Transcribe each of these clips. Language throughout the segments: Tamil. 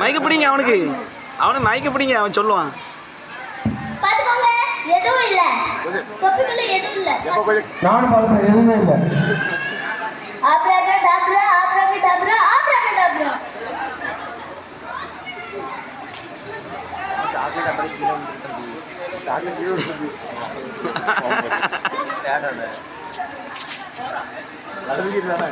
மைக்க பிடிங்க அவனுக்கு மைக்க பிடிங்க அவன் சொல்லுவான். எதுவும் இல்ல தொப்பிக்குள்ள எதுவும் இல்ல. நானும் பார்த்தேன், எதுவுமே இல்ல. ஆப்ராகடாப்ரா ஆப்ராகடாப்ரா ஆப்ராகடாப்ரா. சாக்லேட் அப்படியே கீழே வந்துருக்குது. சாக்லேட் கீழே வந்துருக்குது. தேடாத நடந்துக்கிட்டு தானே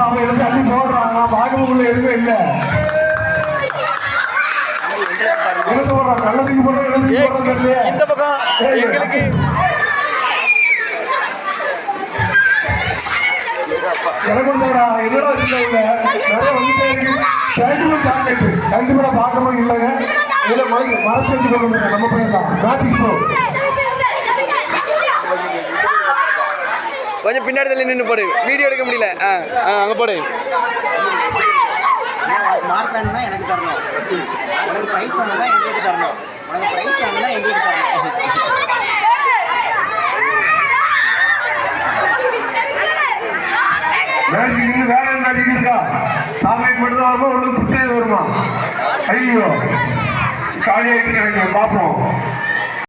அவங்க எதுவும் அள்ளி போடுறாங்க. பாகமுள்ள எதுவுமே இல்லை. இந்த பக்கம் எங்களுக்கு என்னடா கண்டிப்பா பார்க்கணும் இல்லைங்க. இதுல மனசு கொண்டு நம்ம போயிருந்தோம். மேஜிக் ஷோ கொஞ்சம் பின்னாடி தள்ளி நின்று போடு, வீடியோ எடுக்க முடியல. அங்கே போடு. மார்க் வேணும்னா எனக்கு தரணும், உனக்கு ப்ரைஸ் வேணும்னா எங்களுக்கு தரணும், உனக்கு ப்ரைஸ் வேணும்னா எங்களுக்கு தரணும். வேற என்ன இருக்கா? சாக்லேட் மட்டும் தான் வருமா? உங்களுக்கு புத்தகம் வருமா? ஐயோ காலியாகிட்டு பார்ப்போம்.